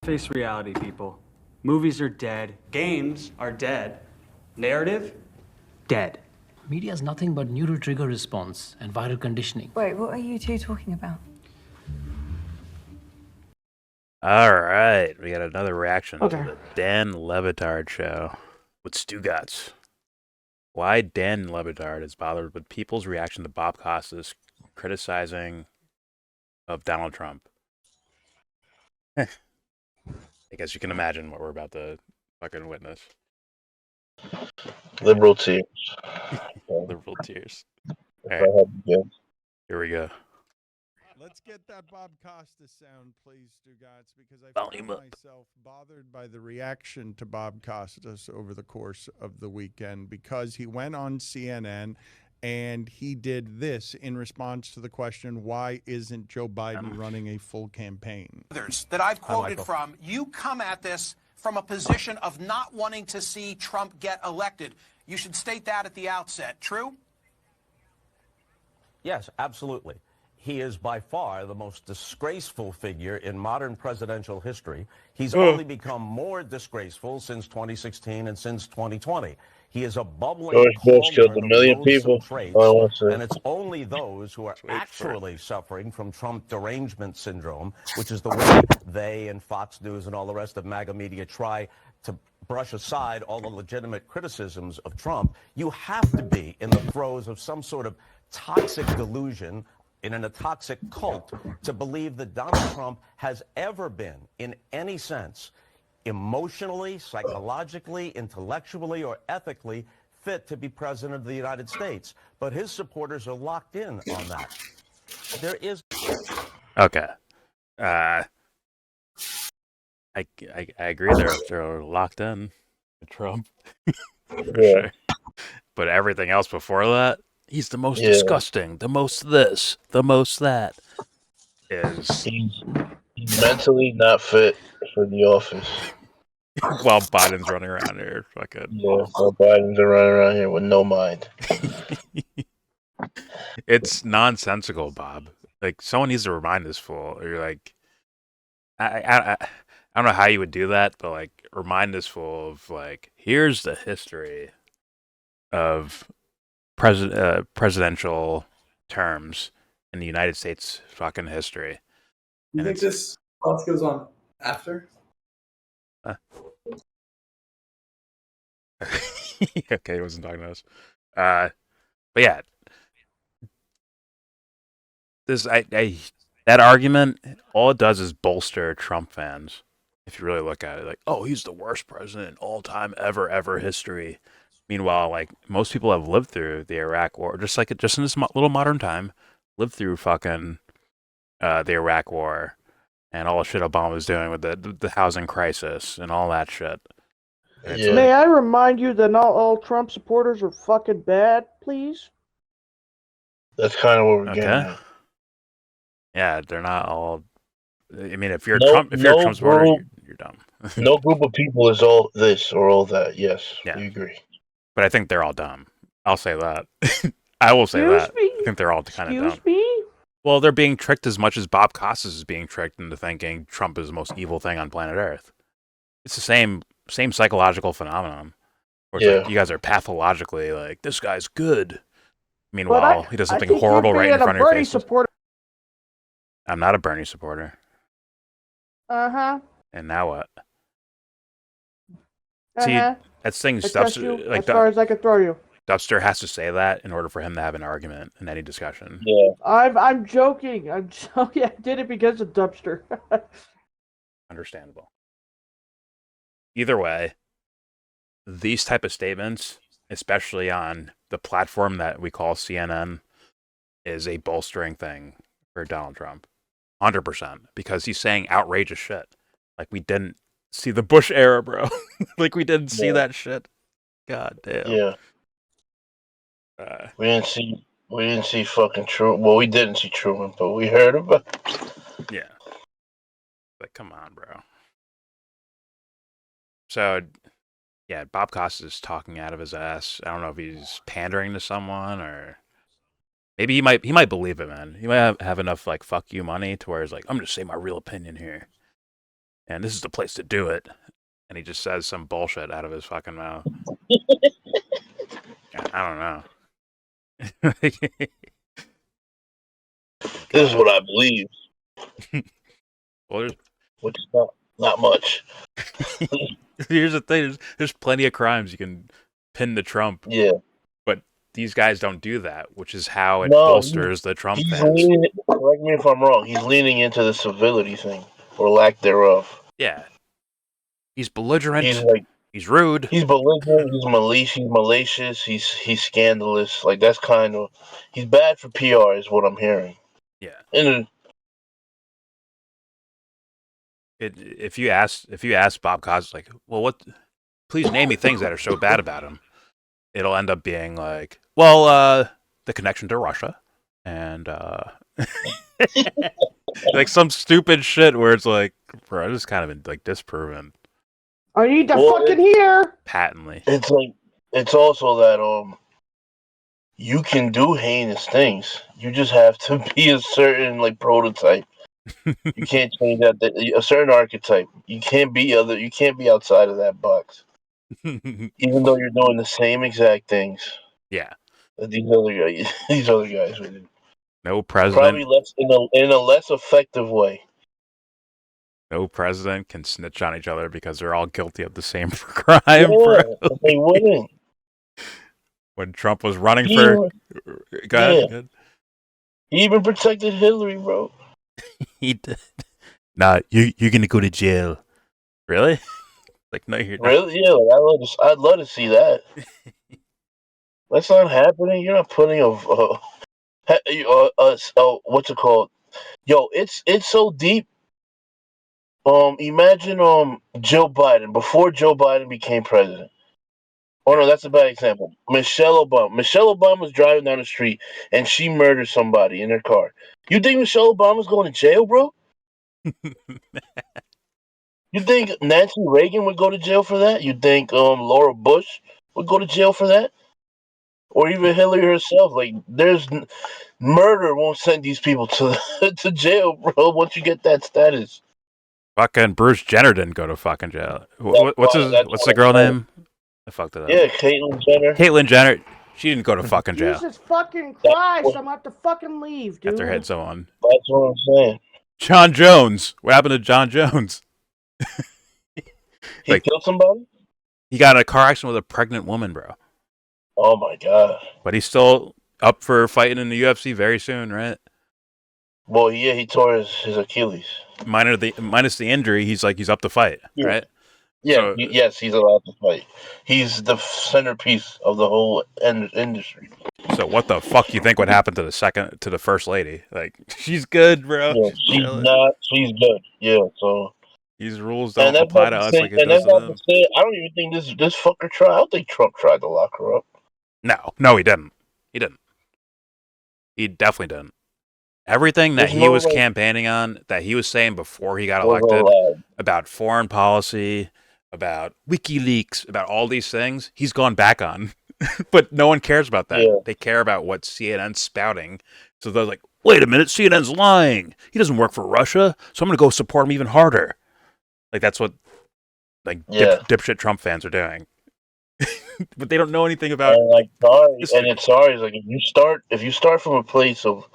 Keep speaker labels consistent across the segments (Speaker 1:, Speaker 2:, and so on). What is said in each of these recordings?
Speaker 1: Face reality, people. Movies are dead. Games are dead. Narrative? Dead.
Speaker 2: Media is nothing but neural trigger response and viral conditioning.
Speaker 3: Wait, what are you two talking about?
Speaker 4: All right, we got another reaction to the Dan Levitard show with Stugatz. Why Dan Levitard is bothered with people's reaction to Bob Costas criticizing of Donald Trump. I guess you can imagine what we're about to fucking witness.
Speaker 5: Liberal tears.
Speaker 4: Liberal tears. All right. Here we go.
Speaker 6: Let's get that Bob Costas sound, please, Stugatz, because I
Speaker 4: Volume
Speaker 6: found
Speaker 4: up.
Speaker 6: myself bothered by the reaction to Bob Costas over the course of the weekend, because he went on CNN and he did this in response to the question, why isn't Joe Biden running a full campaign?
Speaker 7: Others that I've quoted from, you come at this from a position of not wanting to see Trump get elected. You should state that at the outset. True?
Speaker 8: Yes, absolutely. He is by far the most disgraceful figure in modern presidential history. He's only become more disgraceful since 2016 and since 2020. He is a bubbling
Speaker 5: George Bush killed
Speaker 8: cauldron
Speaker 5: a
Speaker 8: of
Speaker 5: million
Speaker 8: loathsome
Speaker 5: people.
Speaker 8: traits,
Speaker 5: All I want to say.
Speaker 8: and it's only those who are actually suffering from Trump derangement syndrome, which is the way they and Fox News and all the rest of MAGA media try to brush aside all the legitimate criticisms of Trump. You have to be in the throes of some sort of toxic delusion in a toxic cult to believe that Donald Trump has ever been, in any sense, emotionally, psychologically, intellectually, or ethically fit to be president of the United States. But his supporters are locked in on that. There is...
Speaker 4: Okay. I agree they're locked in to Trump. For sure. But everything else before that, he's the most disgusting, the most this, the most that.
Speaker 5: He's mentally not fit for the office.
Speaker 4: While Biden's running around here, fucking.
Speaker 5: Yeah, while Biden's running around here with no mind.
Speaker 4: It's nonsensical, Bob. Like, someone needs to remind this fool. Or you're like, I don't know how you would do that, but like, remind this fool of like, here's the history of presidential terms in the United States fucking history.
Speaker 9: You think this class goes on after?
Speaker 4: Okay, he wasn't talking to us. But yeah, that argument, all it does is bolster Trump fans. If you really look at it, like, oh, he's the worst president in all time ever history. Meanwhile, like, most people have lived through the Iraq War, just in this little modern time, lived through fucking the Iraq War and all the shit Obama was doing with the housing crisis and all that shit.
Speaker 10: Yeah. May I remind you that not all Trump supporters are fucking bad, please?
Speaker 5: That's kind of what we're getting at.
Speaker 4: Yeah, they're not all. I mean, if you're a Trump supporter, you're dumb.
Speaker 5: No group of people is all this or all that. Yes, we agree.
Speaker 4: But I think they're all dumb. I'll say that. I will say that. I think they're all kind of dumb.
Speaker 10: Excuse me?
Speaker 4: Well, they're being tricked as much as Bob Costas is being tricked into thinking Trump is the most evil thing on planet Earth. It's the same psychological phenomenon. Where it's like, you guys are pathologically like, this guy's good. Meanwhile, he does something horrible right in front of your face. I'm not a Bernie supporter.
Speaker 10: Uh-huh.
Speaker 4: And now what?
Speaker 10: Uh-huh.
Speaker 4: See, that's things Dubster, like,
Speaker 10: as far as I can throw you.
Speaker 4: Dubster has to say that in order for him to have an argument in any discussion.
Speaker 5: Yeah.
Speaker 10: I'm joking. I did it because of Dubster.
Speaker 4: Understandable. Either way, these type of statements, especially on the platform that we call CNN, is a bolstering thing for Donald Trump. 100%. Because he's saying outrageous shit. Like, we didn't see the Bush era, bro. Like, we didn't see that shit. God damn.
Speaker 5: Yeah. We didn't see fucking Truman. Well, we didn't see Truman, but we heard about it.
Speaker 4: Yeah. Like, come on, bro. So, yeah, Bob Costas is talking out of his ass. I don't know if he's pandering to someone or maybe he might believe it, man. He might have enough like fuck you money to where he's like, I'm gonna say my real opinion here. and this is the place to do it. And he just says some bullshit out of his fucking mouth. I don't know.
Speaker 5: This is what I believe.
Speaker 4: Well,
Speaker 5: which is not much.
Speaker 4: here's the thing: there's plenty of crimes you can pin to Trump.
Speaker 5: Yeah.
Speaker 4: But these guys don't do that, which is how it
Speaker 5: No,
Speaker 4: bolsters the Trump
Speaker 5: he's
Speaker 4: fans.
Speaker 5: Correct me if I'm wrong. He's leaning into the civility thing, or lack thereof.
Speaker 4: Yeah. He's belligerent.
Speaker 5: He's like,
Speaker 4: he's rude.
Speaker 5: he's belligerent. He's malicious. He's scandalous. Like that's kind of he's bad for PR, is what I'm hearing.
Speaker 4: Yeah.
Speaker 5: And
Speaker 4: If you ask Bob Costas, like, well, what? Please name me things that are so bad about him. It'll end up being like, well, the connection to Russia, and like some stupid shit where it's like, bro, I just kind of been like disproven.
Speaker 10: I need to fucking hear.
Speaker 4: Patently.
Speaker 5: It's like it's also that you can do heinous things. You just have to be a certain like prototype. You can't change that. A certain archetype. You can't be outside of that box. Even though you're doing the same exact things.
Speaker 4: Yeah.
Speaker 5: That these other guys would do.
Speaker 4: No president.
Speaker 5: Probably less in a less effective way.
Speaker 4: No president can snitch on each other because they're all guilty of the same crime.
Speaker 5: Yeah,
Speaker 4: bro.
Speaker 5: they wouldn't.
Speaker 4: When Trump was running for, go ahead.
Speaker 5: He even protected Hillary, bro.
Speaker 4: He did. Nah, you're gonna go to jail. Really? Like, no, you're not.
Speaker 5: Really? Yeah, like, I'd love to see that. That's not happening. You're not putting what's it called? Yo, it's so deep. Imagine Joe Biden before Joe Biden became president. Oh no, that's a bad example. Michelle Obama. Michelle Obama was driving down the street and she murdered somebody in her car. You think Michelle Obama's going to jail, bro? You think Nancy Reagan would go to jail for that? You think Laura Bush would go to jail for that? Or even Hillary herself? Like, murder won't send these people to to jail, bro. Once you get that status.
Speaker 4: Fucking Bruce Jenner didn't go to fucking jail. What's the girl name? I fucked it up.
Speaker 5: Yeah, Caitlyn Jenner.
Speaker 4: Caitlyn Jenner. She didn't go to fucking jail.
Speaker 10: Jesus fucking Christ! I'm gonna have to fucking leave, dude.
Speaker 4: After hitting someone.
Speaker 5: That's what I'm saying.
Speaker 4: John Jones. What happened to John Jones?
Speaker 5: He killed somebody?
Speaker 4: He got in a car accident with a pregnant woman, bro.
Speaker 5: Oh my god.
Speaker 4: But he's still up for fighting in the UFC very soon, right?
Speaker 5: Well, yeah, he tore his Achilles.
Speaker 4: Minus the injury, he's up to fight, right?
Speaker 5: Yeah,
Speaker 4: So,
Speaker 5: yes, he's allowed to fight. He's the centerpiece of the whole industry.
Speaker 4: So what the fuck you think would happen to the first lady? Like, she's good, bro.
Speaker 5: Yeah, she's good. Yeah, so
Speaker 4: these rules don't apply to us like it does to them.
Speaker 5: I don't even think this fucker tried. I don't think Trump tried to lock her up.
Speaker 4: No, he didn't. He didn't. He definitely didn't. Everything that he was campaigning on, that he was saying before he got elected, about foreign policy, about WikiLeaks, about all these things, he's gone back on. But no one cares about that. Yeah. They care about what CNN's spouting. So they're like, wait a minute, CNN's lying. He doesn't work for Russia, so I'm going to go support him even harder. Like, that's what dipshit Trump fans are doing. But they don't know anything about
Speaker 5: it's sorry. Like, if you start from a place of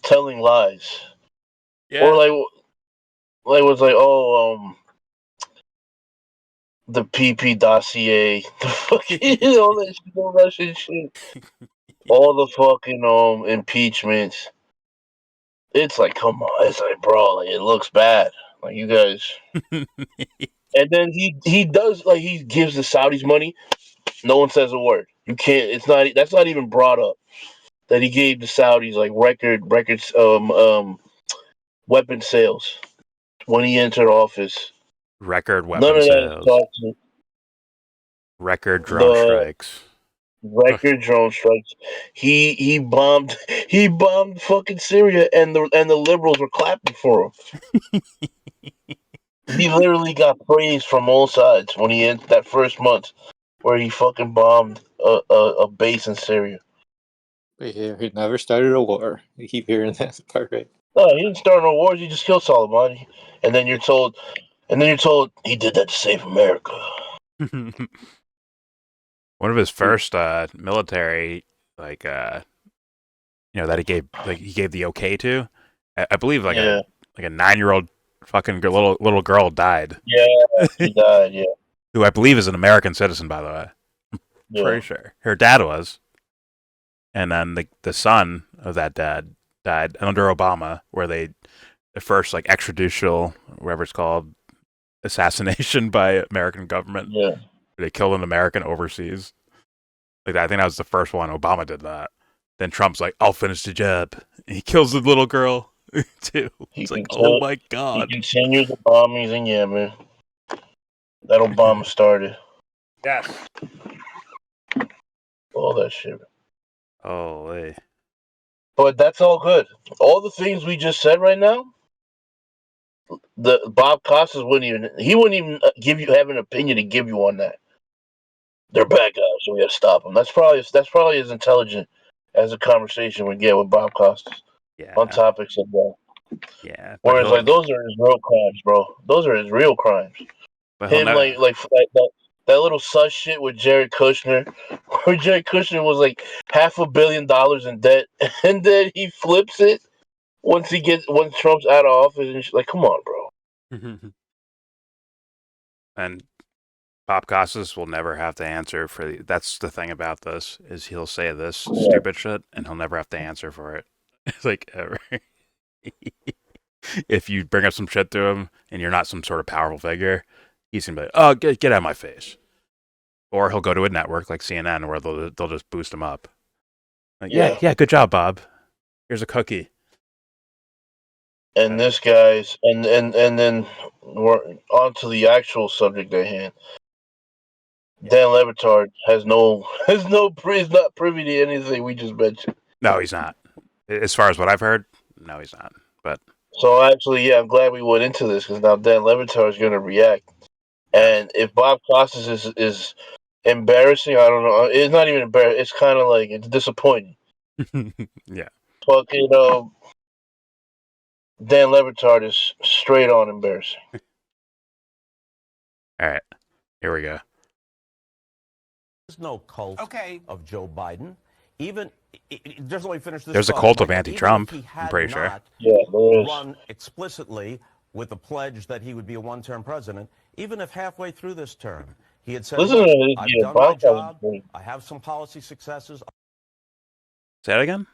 Speaker 5: telling lies, or like was like, the PP dossier, the fucking all that shit, all Russian shit, all the fucking impeachments. It's like, come on, it's like, bro, like, it looks bad. Like, you guys. And then he does, like, he gives the Saudis money. No one says a word. You can't. That's not even brought up. That he gave the Saudis like records weapon sales when he entered office.
Speaker 4: Record weapon sales. Record drone strikes.
Speaker 5: Record drone strikes. He bombed fucking Syria, and the liberals were clapping for him. He literally got praise from all sides when he entered that first month where he fucking bombed a base in Syria.
Speaker 9: He never started a war. You keep hearing that part, right?
Speaker 5: No, he didn't start no wars. He just killed Soleimani. And then you're told And then you're told he did that to save America.
Speaker 4: One of his first military, like that he gave the okay to. I believe like a 9-year-old fucking little girl died.
Speaker 5: Yeah, she died. Yeah,
Speaker 4: who I believe is an American citizen, by the way.
Speaker 5: yeah.
Speaker 4: Pretty sure her dad was, and then the son of that dad died under Obama, where the first like extrajudicial, whatever it's called, assassination by American government.
Speaker 5: Yeah.
Speaker 4: They killed an American overseas. Like I think that was the first one. Obama did that. Then Trump's like, "I'll finish the job." And he kills the little girl too. It's like, oh my god.
Speaker 5: He continued the bombings in Yemen that Obama started.
Speaker 4: Yes.
Speaker 5: All that shit.
Speaker 4: Holy.
Speaker 5: But that's all good. All the things we just said right now, the Bob Costas wouldn't even have an opinion to give you on that. They're bad guys, so we gotta stop them. That's probably as intelligent as a conversation we get with Bob Costas.
Speaker 4: Yeah.
Speaker 5: On topics of that.
Speaker 4: Yeah.
Speaker 5: Whereas like those are his real crimes, bro. Those are his real crimes. Him like that little sus shit with Jared Kushner, where Jared Kushner was like $500 million in debt, and then he flips it once Trump's out of office, and like, come on, bro.
Speaker 4: And Bob Costas will never have to answer for that's the thing about this is he'll say this stupid shit and he'll never have to answer for it. It's like ever. If you bring up some shit to him and you're not some sort of powerful figure, he's gonna be like, "Oh, get out of my face," or he'll go to a network like CNN where they'll just boost him up. Like, yeah, good job, Bob. Here's a cookie.
Speaker 5: And this guy's and then we're on to the actual subject at hand. Dan Le Batard is not privy to anything we just mentioned.
Speaker 4: No, he's not. As far as what I've heard, no, he's not. But
Speaker 5: so actually, yeah, I'm glad we went into this because now Dan Le Batard is going to react. And if Bob Costas is embarrassing, I don't know. It's not even embarrassing. It's kind of like it's disappointing.
Speaker 4: Yeah.
Speaker 5: Fucking Dan Le Batard is straight on embarrassing.
Speaker 4: All right, here we go.
Speaker 8: There's no cult of Joe Biden. Even just let me finish this.
Speaker 4: There's a cult of anti-Trump. I'm pretty sure.
Speaker 5: Yeah, there is.
Speaker 8: Run explicitly with the pledge that he would be a one-term president. Even if halfway through this term he had said, "I've done my job. I have some policy successes."
Speaker 4: Say that again.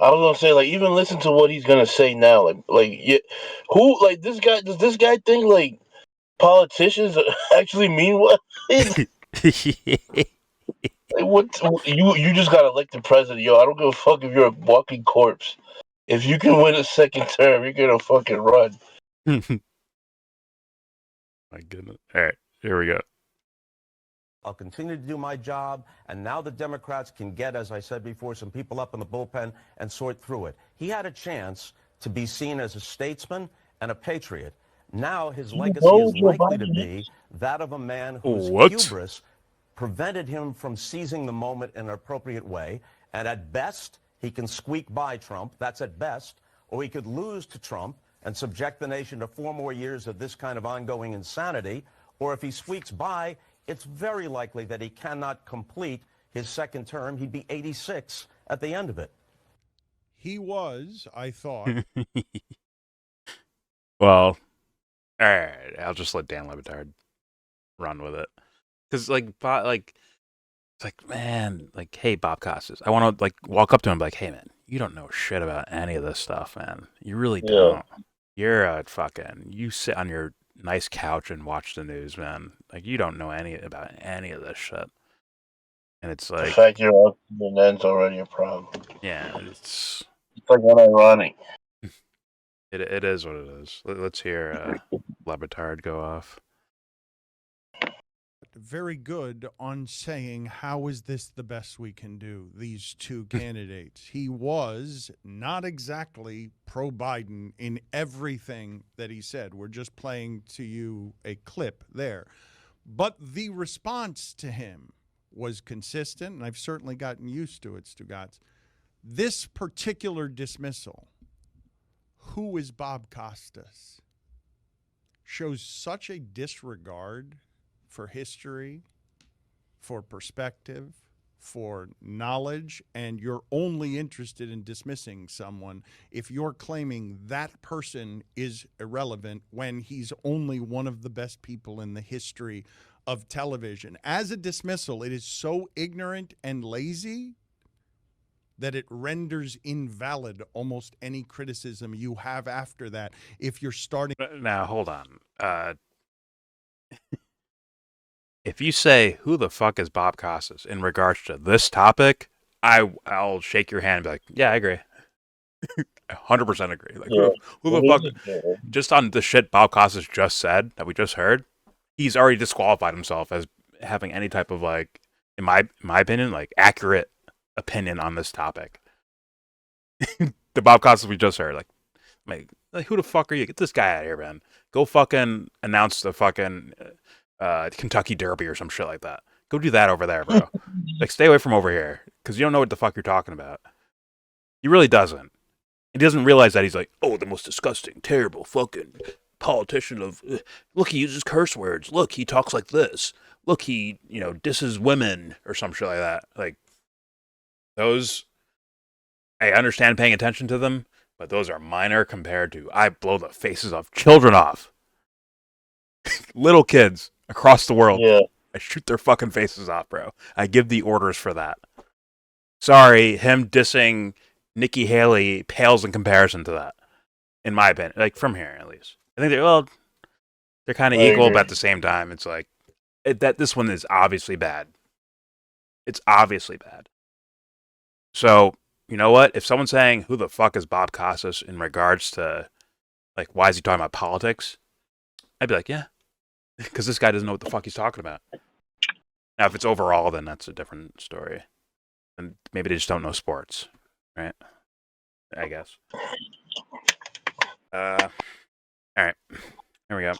Speaker 5: I was gonna say, like, even listen to what he's gonna say now. This guy? Does this guy think like politicians actually mean what? Like, what you just got elected president, yo. I don't give a fuck if you're a walking corpse. If you can win a second term, you're gonna fucking run.
Speaker 4: My goodness. All right, here we go.
Speaker 8: I'll continue to do my job, and now the Democrats can get, as I said before, some people up in the bullpen and sort through it. He had a chance to be seen as a statesman and a patriot. Now his legacy is likely to be that of a man whose hubris prevented him from seizing the moment in an appropriate way, and at best, he can squeak by Trump. That's at best. Or he could lose to Trump and subject the nation to 4 more years of this kind of ongoing insanity. Or if he squeaks by, it's very likely that he cannot complete his second term. He'd be 86 at the end of it.
Speaker 6: He was, I thought.
Speaker 4: Well, all right. I'll just let Dan Le Batard run with it. Because, it's like, man, like, hey, Bob Costas. I want to, like, walk up to him and be like, hey, man, you don't know shit about any of this stuff, man. You really don't. You're a you sit on your nice couch and watch the news, man. Like, you don't know about any of this shit. And it's like,
Speaker 5: the fact you're up to the end's already a problem.
Speaker 4: Yeah, it's
Speaker 5: like unironic.
Speaker 4: It is what it is. Let's hear Le Batard go off.
Speaker 6: Very good on saying, how is this the best we can do, these two candidates? He was not exactly pro-Biden in everything that he said. We're just playing to you a clip there. But the response to him was consistent, and I've certainly gotten used to it, Stugatz. This particular dismissal, who is Bob Costas? shows such a disregard for history, for perspective, for knowledge, and you're only interested in dismissing someone if you're claiming that person is irrelevant when he's only one of the best people in the history of television. As a dismissal, it is so ignorant and lazy that it renders invalid almost any criticism you have after that. If you're starting...
Speaker 4: Now, hold on. If you say, who the fuck is Bob Costas in regards to this topic, I'll shake your hand and be like, yeah, I agree. 100% agree. Like, who the fuck? Just on the shit Bob Costas just said, that we just heard, he's already disqualified himself as having any type of, like, in my opinion, like, accurate opinion on this topic. The Bob Costas we just heard, like, who the fuck are you? Get this guy out of here, man. Go fucking announce the fucking... Kentucky Derby or some shit like that. Go do that over there, bro. Like, stay away from over here, because you don't know what the fuck you're talking about. He really doesn't. He doesn't realize that he's like, oh, the most disgusting, terrible fucking politician of... look, he uses curse words. Look, he talks like this. Look, he, disses women or some shit like that. Like, those... I understand paying attention to them, but those are minor compared to... I blow the faces of children off. Little kids across the world.
Speaker 5: Yeah.
Speaker 4: I shoot their fucking faces off, bro. I give the orders for that. Sorry, him dissing Nikki Haley pales in comparison to that, in my opinion. Like, from here, at least. I think they're kind of equal, but at the same time, it's like, this one is obviously bad. It's obviously bad. So, you know what? If someone's saying, who the fuck is Bob Costas in regards to, like, why is he talking about politics? I'd be like, yeah. Because this guy doesn't know what the fuck he's talking about. Now, if it's overall, then that's a different story. And maybe they just don't know sports, right? I guess. All right. Here we go.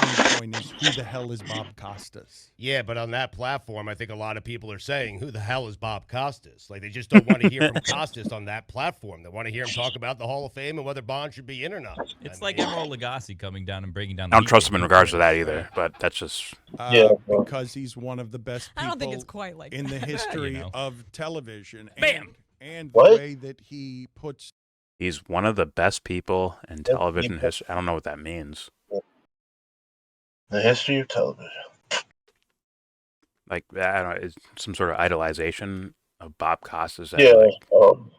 Speaker 6: The point is, who the hell is Bob Costas?
Speaker 11: Yeah, but on that platform, I think a lot of people are saying, who the hell is Bob Costas? Like, they just don't want to hear from Costas on that platform. They want to hear him talk about the Hall of Fame and whether Bond should be in or not.
Speaker 12: It's like Emeril Lagasse coming down and breaking down
Speaker 4: I don't trust him in regards to that either, but that's just...
Speaker 6: because he's one of the best people
Speaker 3: I don't think it's quite like
Speaker 6: in the
Speaker 3: that.
Speaker 6: history of television.
Speaker 12: Bam!
Speaker 6: And the
Speaker 5: What?
Speaker 6: way that he puts...
Speaker 4: He's one of the best people in television history. I don't know what that means.
Speaker 5: The history of television.
Speaker 4: Like, I don't know, it's some sort of idolization of Bob Costas.
Speaker 5: Yeah,
Speaker 4: Like,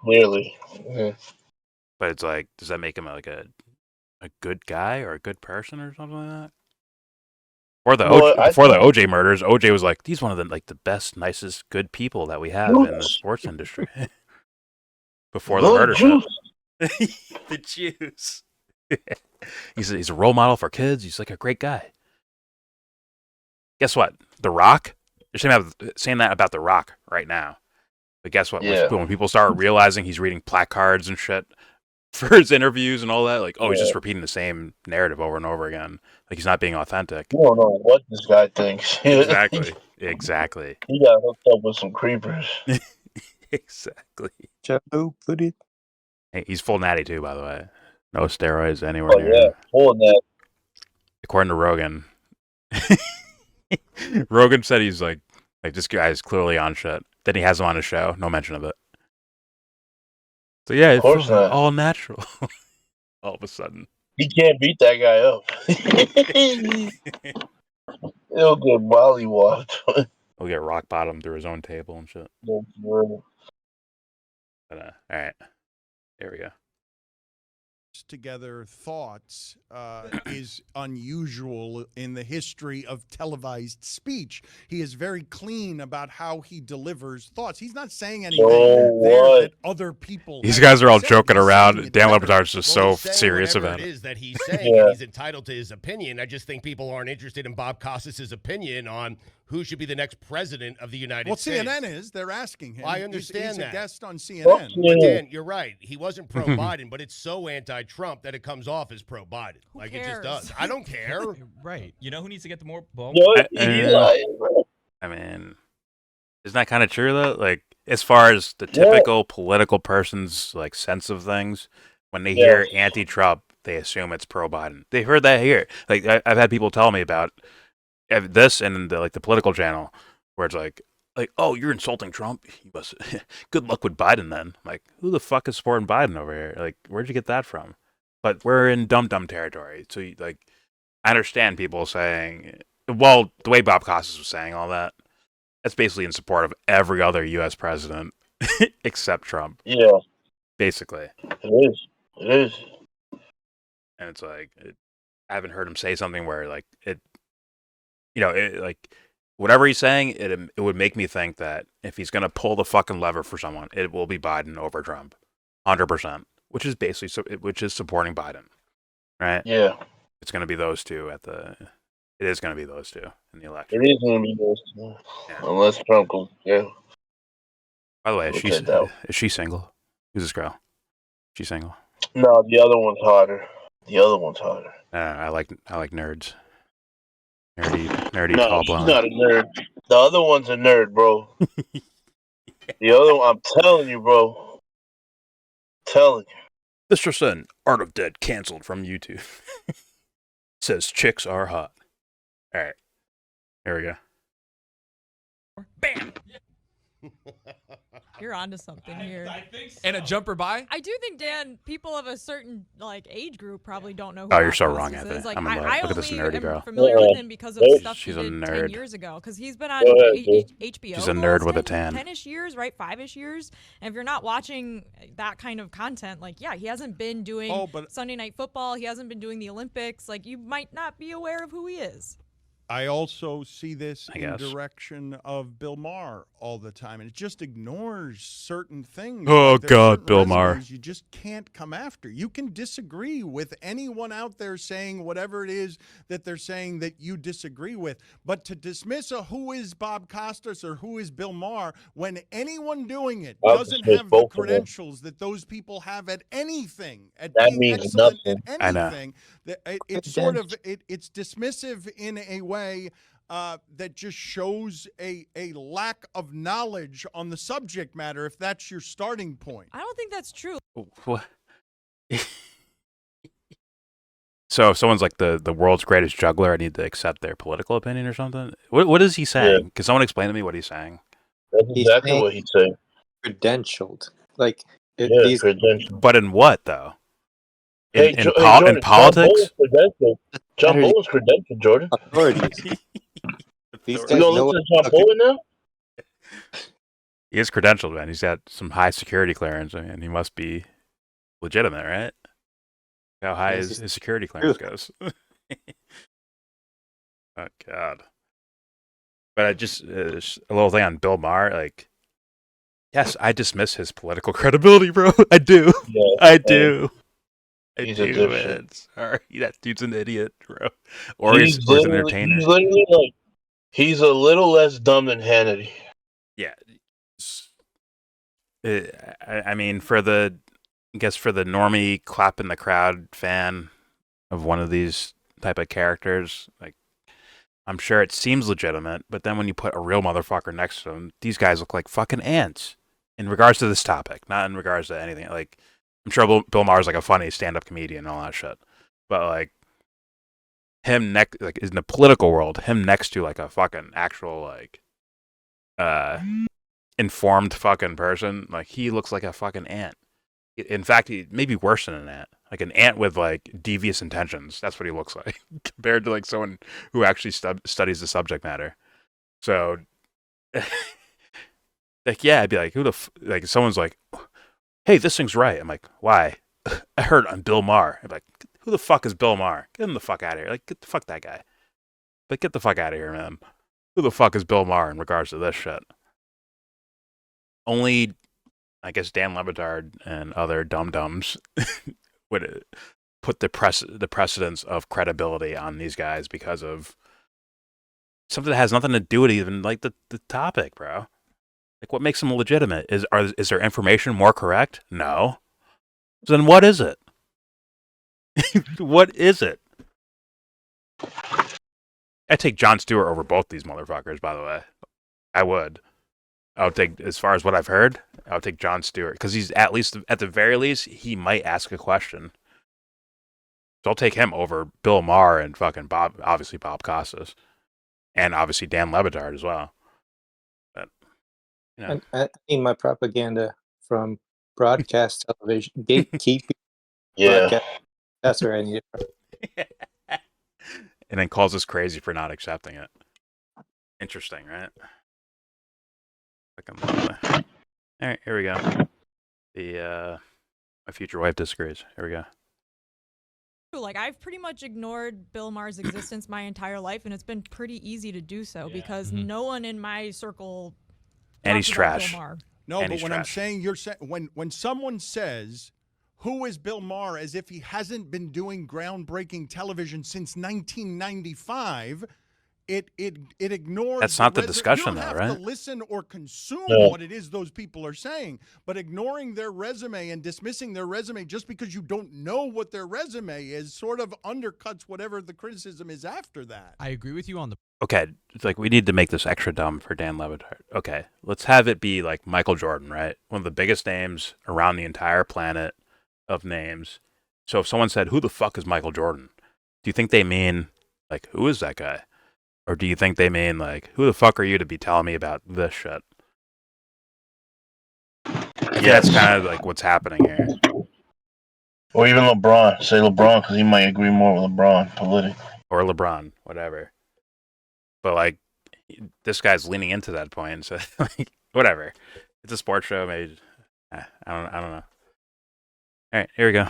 Speaker 5: clearly. Yeah.
Speaker 4: but it's like, does that make him like a good guy or a good person or something like that? Or before the OJ murders, OJ was like, he's one of the best, nicest, good people that we have in the sports industry. Before the murder stuff. The Jews. He's a role model for kids. He's like a great guy. Guess what? The Rock? They're saying that about The Rock right now. But guess what?
Speaker 5: Yeah.
Speaker 4: When people start realizing he's reading placards and shit for his interviews and all that, like, he's just repeating the same narrative over and over again. Like, he's not being authentic.
Speaker 5: You don't know what this guy thinks.
Speaker 4: Exactly. Exactly.
Speaker 5: He got hooked up with some creepers.
Speaker 4: Exactly.
Speaker 9: Joe put it.
Speaker 4: Hey, he's full natty too, by the way. No steroids anywhere
Speaker 5: Oh,
Speaker 4: near.
Speaker 5: yeah. Full that.
Speaker 4: According to Rogan. Rogan said he's like this guy is clearly on shit. Then he has him on his show. No mention of it. So yeah,
Speaker 5: Of course not.
Speaker 4: all natural. All of a sudden.
Speaker 5: He can't beat that guy up. He'll get mollywopped.
Speaker 4: He'll get rock bottom through his own table and shit. But all right. There we go.
Speaker 6: Together thoughts is unusual in the history of televised speech. He is very clean about how he delivers thoughts. He's not saying anything there that other people.
Speaker 4: These guys are all joking around. Dan Le Batard's just so serious about
Speaker 11: it.
Speaker 4: It
Speaker 11: is that he's saying, and he's entitled to his opinion. I just think people aren't interested in Bob Costas' opinion on who should be the next president of the United States.
Speaker 6: Well, CNN is. They're asking him.
Speaker 11: I understand
Speaker 6: he's
Speaker 11: that.
Speaker 6: a guest on CNN.
Speaker 11: But Dan, you're right. He wasn't pro-Biden, but it's so anti-Trump that it comes off as pro-Biden. Like, it just does. I don't care.
Speaker 12: Right. You know who needs to get the more ball?
Speaker 4: I mean, isn't that kind of true though? Like, as far as the typical political person's like sense of things, when they hear anti-Trump, they assume it's pro-Biden. They've heard that here. Like I've had people tell me about this and the political channel where it's like, oh, you're insulting Trump. You must. Good luck with Biden then. I'm like, who the fuck is supporting Biden over here? Like, where'd you get that from? But we're in dumb territory. So I understand people saying, well, the way Bob Costas was saying all that, that's basically in support of every other U.S. president except Trump.
Speaker 5: Yeah,
Speaker 4: basically.
Speaker 5: It is. It is.
Speaker 4: And it's like, I haven't heard him say something where like like whatever he's saying, it would make me think that if he's gonna pull the fucking lever for someone, it will be Biden over Trump, 100%. Which is basically supporting Biden, right?
Speaker 5: Yeah.
Speaker 4: It's gonna be those two It is gonna be those two in the election.
Speaker 5: It is going to be those two. Yeah. Unless Trump goes, yeah.
Speaker 4: By the way, is she single? Who's this girl? She's single?
Speaker 5: No, the other one's hotter. The other one's hotter.
Speaker 4: I like nerds. Nerdy
Speaker 5: No,
Speaker 4: tall
Speaker 5: she's
Speaker 4: blonde.
Speaker 5: not a nerd. The other one's a nerd, bro. The other one, I'm telling you, bro. Telling you.
Speaker 4: This just said Art of Dead canceled from YouTube. Says chicks are hot. All right. Here we go.
Speaker 13: Bam! You're onto something here.
Speaker 14: I think so. And a jumper by?
Speaker 13: I do think, Dan, people of a certain age group probably don't know who
Speaker 4: Oh, you're so
Speaker 13: Bob
Speaker 4: wrong,
Speaker 13: Costas
Speaker 4: Anthony.
Speaker 13: is. Like,
Speaker 4: I'm in love.
Speaker 13: I
Speaker 4: Look at this
Speaker 13: only
Speaker 4: nerdy
Speaker 13: am
Speaker 4: girl.
Speaker 13: familiar with him because of stuff
Speaker 4: She's
Speaker 13: he
Speaker 4: a
Speaker 13: did
Speaker 4: nerd.
Speaker 13: 10 years ago. Because he's been on HBO.
Speaker 4: She's a nerd with a tan.
Speaker 13: 10-ish years, right? 5-ish years. And if you're not watching that kind of content, like, yeah, he hasn't been doing Sunday Night Football. He hasn't been doing the Olympics. Like, you might not be aware of who he is.
Speaker 6: I also see this in direction of Bill Maher all the time, and it just ignores certain things.
Speaker 4: Oh,
Speaker 6: Like, there are
Speaker 4: God,
Speaker 6: certain
Speaker 4: Bill Maher.
Speaker 6: resumes you just can't come after. You can disagree with anyone out there saying whatever it is that they're saying that you disagree with, but to dismiss who is Bob Costas or who is Bill Maher when anyone doing it doesn't have the credentials that those people have at anything, at
Speaker 5: That
Speaker 6: being
Speaker 5: means
Speaker 6: excellent
Speaker 5: nothing.
Speaker 6: at anything, it's sort of it's dismissive in a way that just shows a lack of knowledge on the subject matter, if that's your starting point.
Speaker 13: I don't think that's true.
Speaker 4: What? So if someone's like the world's greatest juggler, I need to accept their political opinion or something? What is he saying? Can someone explain to me what he's saying?
Speaker 5: That's exactly what he's saying.
Speaker 15: Credentialed. Like,
Speaker 5: credentialed.
Speaker 4: But in what, though? In
Speaker 5: Jordan,
Speaker 4: politics?
Speaker 5: John Bolton's credentialed, Jordan.
Speaker 15: Authorities. These
Speaker 5: You
Speaker 15: guys
Speaker 5: gonna
Speaker 15: know
Speaker 5: listen to John Bolton now?
Speaker 4: He is credentialed, man. He's got some high security clearance, and he must be legitimate, right? How high his security clearance goes. Oh, God. But I just, a little thing on Bill Maher, like, yes, I dismiss his political credibility, bro. I do.
Speaker 5: Yeah,
Speaker 4: I do.
Speaker 5: He's a dipshit.
Speaker 4: Sorry, that dude's an idiot, bro. Or he's an entertainer.
Speaker 5: He's literally like, he's a little less dumb than Hannity.
Speaker 4: Yeah. I mean, for the normie clap in the crowd fan of one of these type of characters, like, I'm sure it seems legitimate, but then when you put a real motherfucker next to them, these guys look like fucking ants. In regards to this topic, not in regards to anything. Like, I'm sure Bill Maher's like a funny stand-up comedian and all that shit, but like him like in the political world, him next to like a fucking actual like informed fucking person, like he looks like a fucking ant. In fact, he may be worse than an ant, like an ant with like devious intentions. That's what he looks like compared to like someone who actually studies the subject matter. So, like, yeah, I'd be like, like, someone's like, hey, this thing's right. I'm like, why? I heard on Bill Maher. I'm like, who the fuck is Bill Maher? Get him the fuck out of here. Like, get the fuck that guy. But get the fuck out of here, man. Who the fuck is Bill Maher in regards to this shit? Only, I guess, Dan Le Batard and other dum-dums would put the precedence of credibility on these guys because of something that has nothing to do with even, like, the topic, bro. Like, what makes them legitimate? Is their information more correct? No. So then what is it? What is it? I take Jon Stewart over both these motherfuckers, by the way. I would take, as far as what I've heard, I would take Jon Stewart. Because he's at the very least, he might ask a question. So I'll take him over Bill Maher and fucking Bob Costas, and obviously Dan Le Batard as well. But you know,
Speaker 15: I need my propaganda from broadcast television, gatekeeping.
Speaker 5: Yeah.
Speaker 15: Broadcast. That's where I need it from.
Speaker 4: and then calls us crazy for not accepting it. Interesting, right? All right, here we go. My future wife disagrees. Here we go.
Speaker 13: Like, I've pretty much ignored Bill Maher's existence my entire life, and it's been pretty easy to do so because no one in my circle.
Speaker 4: And he's
Speaker 13: talks about
Speaker 4: trash.
Speaker 13: Bill Maher.
Speaker 6: No,
Speaker 4: And
Speaker 6: but
Speaker 4: he's
Speaker 6: when I'm
Speaker 4: trash.
Speaker 6: saying when someone says, "Who is Bill Maher?" as if he hasn't been doing groundbreaking television since 1995. It ignores.
Speaker 4: That's not the
Speaker 6: You
Speaker 4: discussion,
Speaker 6: don't
Speaker 4: though,
Speaker 6: have
Speaker 4: right?
Speaker 6: to listen or consume
Speaker 5: Yeah.
Speaker 6: what it is those people are saying, but ignoring their resume and dismissing their resume just because you don't know what their resume is sort of undercuts whatever the criticism is after that.
Speaker 14: I agree with you on the.
Speaker 4: Okay, it's like we need to make this extra dumb for Dan Le Batard. Okay, let's have it be like Michael Jordan, right? One of the biggest names around the entire planet of names. So if someone said, "Who the fuck is Michael Jordan?" Do you think they mean like, "Who is that guy?" Or do you think they mean like, "Who the fuck are you to be telling me about this shit?" Yeah, that's kind of like what's happening here.
Speaker 5: Or even LeBron. Say LeBron because he might agree more with LeBron politically.
Speaker 4: Or LeBron, whatever. But like, this guy's leaning into that point, so like, whatever. It's a sports show, maybe. I don't know. All right, here we go.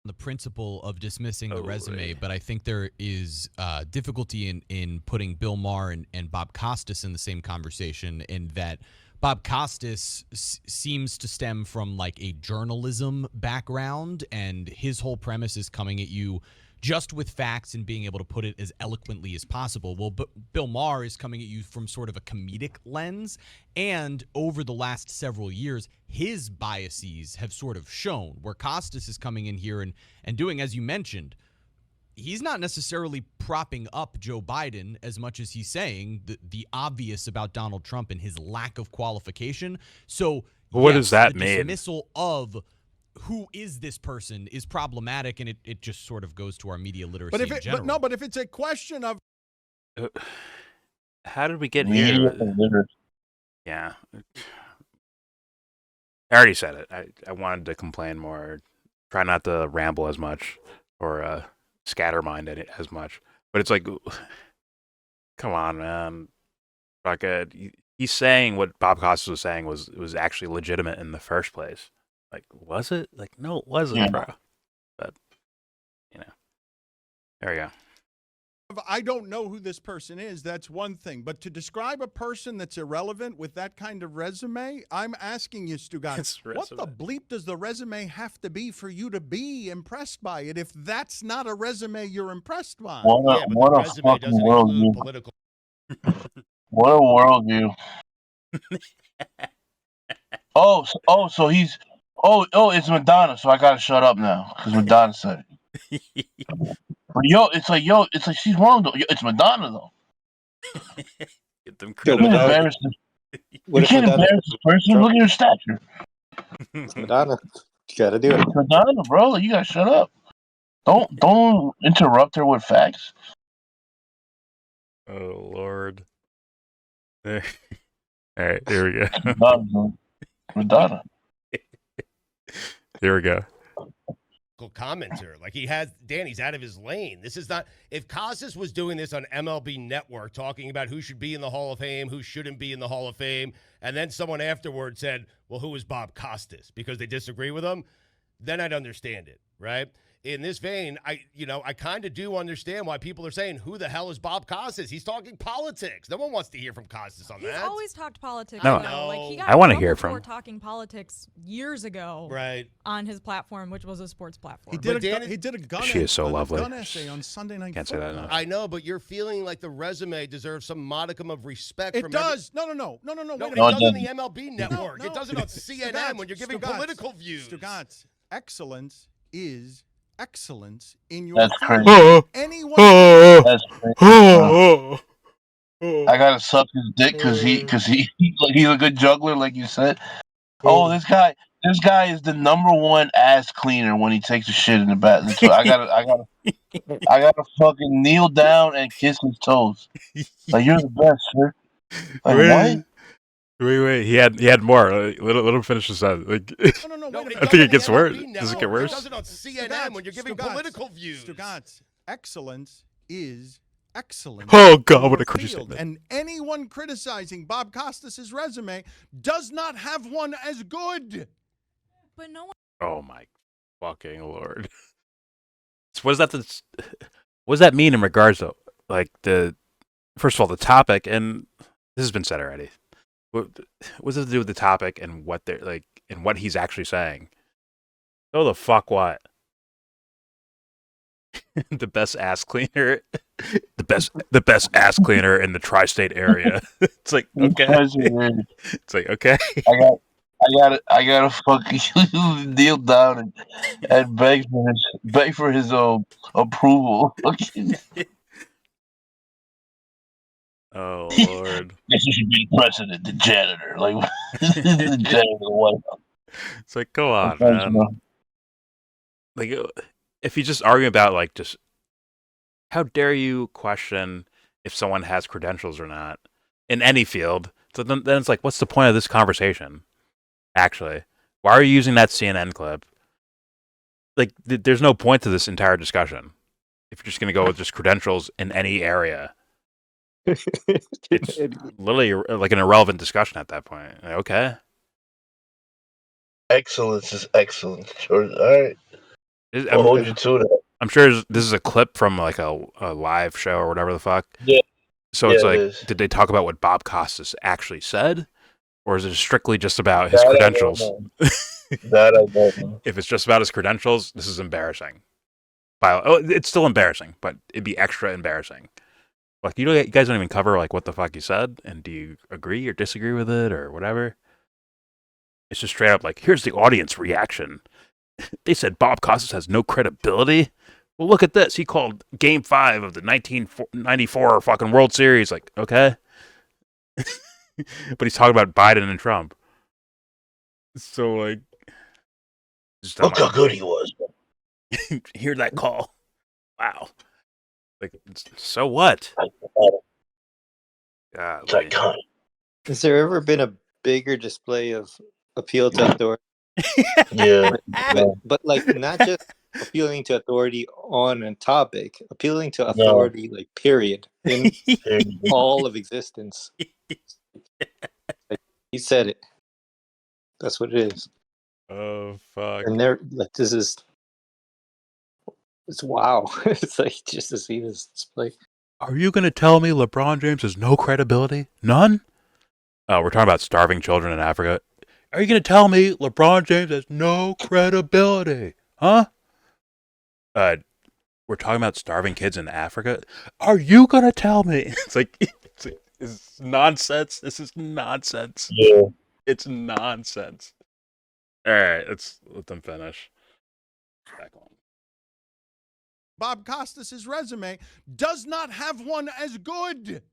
Speaker 14: The principle of dismissing the resume, but I think there is difficulty in putting Bill Maher and Bob Costas in the same conversation, in that Bob Costas seems to stem from like a journalism background, and his whole premise is coming at you just with facts and being able to put it as eloquently as possible. Well, but Bill Maher is coming at you from sort of a comedic lens, and over the last several years, his biases have sort of shown, where Costas is coming in here and doing, as you mentioned, he's not necessarily propping up Joe Biden as much as he's saying the obvious about Donald Trump and his lack of qualification. So
Speaker 4: What does that
Speaker 14: the
Speaker 4: mean?
Speaker 14: dismissal of who is this person is problematic, and it just sort of goes to our media literacy
Speaker 6: But
Speaker 14: in general.
Speaker 6: but if it's a question of
Speaker 4: How did we get
Speaker 5: Media
Speaker 4: here?
Speaker 5: literacy.
Speaker 4: Yeah. I already said it. I wanted to complain more, try not to ramble as much or scattermind it as much. But it's like, come on, man. Like, he's saying what Bob Costas was saying was actually legitimate in the first place. Like, was it? Like, no, it wasn't, bro. But, there we go.
Speaker 6: I don't know who this person is, that's one thing. But to describe a person that's irrelevant with that kind of resume, I'm asking you, Stugat, what the bleep does the resume have to be for you to be impressed by it if that's not a resume you're impressed by?
Speaker 5: What a fucking worldview.
Speaker 11: Political.
Speaker 5: What a worldview. So he's it's Madonna, so I gotta shut up now because Madonna said it. But it's like she's wrong though. It's Madonna though.
Speaker 4: Get them
Speaker 5: You can't embarrass this person. Look at her stature.
Speaker 15: It's Madonna. You gotta do it.
Speaker 5: It's Madonna, bro. Like, you gotta shut up. Don't interrupt her with facts.
Speaker 4: Oh, Lord. All right, here we go.
Speaker 5: Madonna.
Speaker 4: Here we go.
Speaker 11: Commenter, like Danny's out of his lane. This is not, if Costas was doing this on MLB Network, talking about who should be in the Hall of Fame, who shouldn't be in the Hall of Fame, and then someone afterwards said, well, who is Bob Costas, because they disagree with him, then I'd understand it, right? In this vein, I kind of do understand why people are saying, who the hell is Bob Costas? He's talking politics. No one wants to hear from Costas on that.
Speaker 13: He's always talked politics.
Speaker 4: No,
Speaker 13: though. Like, he got
Speaker 4: I want to
Speaker 13: in
Speaker 4: hear
Speaker 13: trouble
Speaker 4: from
Speaker 13: for talking politics years ago,
Speaker 11: right,
Speaker 13: on his platform, which was a sports platform.
Speaker 6: He did a gun.
Speaker 4: She is so lovely.
Speaker 6: Gun essay on Sunday Night
Speaker 4: Can't say that enough.
Speaker 11: I know, but you're feeling like the resume deserves some modicum of respect.
Speaker 6: It
Speaker 11: from
Speaker 6: does. No.
Speaker 11: No,
Speaker 6: wait a
Speaker 11: it
Speaker 6: minute.
Speaker 11: does on the MLB Network.
Speaker 6: No,
Speaker 11: it doesn't on CNN when you're giving political views.
Speaker 6: Stugat, excellence is excellence in your
Speaker 5: That's
Speaker 6: field.
Speaker 5: crazy.
Speaker 6: Anyone.
Speaker 5: That's crazy. I gotta suck his dick because he's a good juggler, like you said. Oh, this guy, This guy is the #1 ass cleaner when he takes a shit in the bathroom. I gotta fucking kneel down and kiss his toes. Like, you're the best, sir. Like, what?
Speaker 4: Wait. He had more. Let him finish this out. Like,
Speaker 11: No,
Speaker 4: I think it gets worse. Does it get worse?
Speaker 11: It does it on CNN when you're giving political views.
Speaker 6: Stugatz, excellence is excellence.
Speaker 4: Oh God, what a cringy
Speaker 6: field.
Speaker 4: statement.
Speaker 6: And anyone criticizing Bob Costas' resume does not have one as good.
Speaker 13: But no one.
Speaker 4: Oh my fucking lord! So what does that mean in regards to like the first of all the topic, and this has been said already. What does it do with the topic and what they're like and what he's actually saying? Oh the fuck what? The best ass cleaner, the best ass cleaner in the tri-state area. It's like okay. It's like okay.
Speaker 5: I gotta fucking kneel down and beg for his approval.
Speaker 4: Oh Lord.
Speaker 5: Guess you should be the president, the janitor, like the janitor of the White House.
Speaker 4: It's like go on, man. Like if you just argue about like just how dare you question if someone has credentials or not in any field? So then it's like, what's the point of this conversation? Actually, why are you using that CNN clip? Like, there's no point to this entire discussion if you're just going to go with just credentials in any area. It's literally like an irrelevant discussion at that point. Okay.
Speaker 5: Excellence is excellence. All right. I'll hold you to that.
Speaker 4: I'm sure this is a clip from like a live show or whatever the fuck.
Speaker 5: Yeah.
Speaker 4: So it's like, did they talk about what Bob Costas actually said? Or is it strictly just about his credentials?
Speaker 5: That I don't know.
Speaker 4: If it's just about his credentials, this is embarrassing. It's still embarrassing, but it'd be extra embarrassing. Like, you guys don't even cover like what the fuck he said, and do you agree or disagree with it or whatever? It's just straight up like, here's the audience reaction. They said Bob Costas has no credibility. Well, look at this. He called Game 5 of the 1994 fucking World Series. Like, okay. But he's talking about Biden and Trump. So, like...
Speaker 5: Look how good he was.
Speaker 4: Hear that call. Wow. Like, so what?
Speaker 5: God,
Speaker 15: Has there ever been a bigger display of appeal to authority?
Speaker 5: Yeah.
Speaker 15: But like not just appealing to authority on a topic, appealing to authority, like period, in all of existence. Like, he said it. That's what it is.
Speaker 4: Oh fuck!
Speaker 15: And they're like, it's wow. It's like just to see this display.
Speaker 4: Are you going to tell me LeBron James has no credibility? None? Oh, we're talking about starving children in Africa. Are you going to tell me LeBron James has no credibility? Huh? We're talking about starving kids in Africa. Are you going to tell me? It's nonsense. This is nonsense.
Speaker 5: Yeah.
Speaker 4: It's nonsense. All right, let them finish. Back on.
Speaker 6: Bob Costas' resume does not have one as good.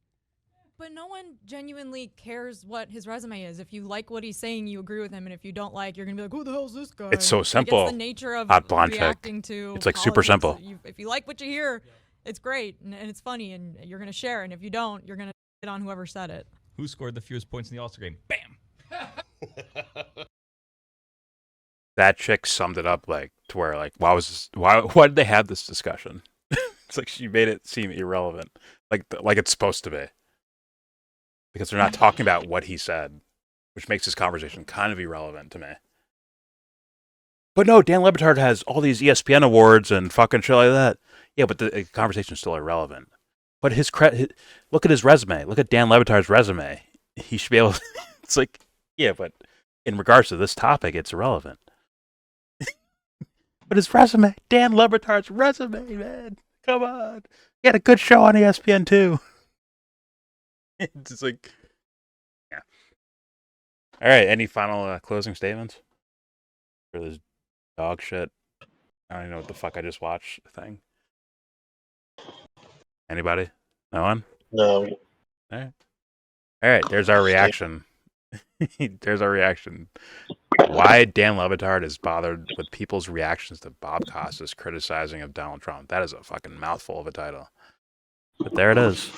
Speaker 13: But no one genuinely cares what his resume is. If you like what he's saying, you agree with him, and if you don't like, you're gonna be like, "Who the hell is this guy?"
Speaker 4: It's so simple.
Speaker 13: Like, it's the nature of
Speaker 4: Hot blonde
Speaker 13: reacting
Speaker 4: chick.
Speaker 13: to.
Speaker 4: It's like super simple.
Speaker 13: If you like what you hear, it's great and it's funny, and you're gonna share. And if you don't, you're gonna get on whoever said it.
Speaker 12: Who scored the fewest points in the All-Star game? Bam.
Speaker 4: That chick summed it up like to where like why did they have this discussion? It's like she made it seem irrelevant, like it's supposed to be, because they're not talking about what he said, which makes this conversation kind of irrelevant to me. But no, Dan Le Batard has all these ESPN awards and fucking shit like that. Yeah, but the conversation's still irrelevant. But look at his resume. Look at Dan Le Batard's resume. He should be able to, it's like, yeah, but in regards to this topic, it's irrelevant. But his resume, Dan Le Batard's resume, man. Come on. He had a good show on ESPN too. It's just like, yeah. All right, any final closing statements for this dog shit? I don't even know what the fuck I just watched thing. Anybody? No one?
Speaker 5: No.
Speaker 4: All right. There's our reaction. There's our reaction. Why Dan Levitard is bothered with people's reactions to Bob Costas criticizing of Donald Trump. That is a fucking mouthful of a title. But there it is.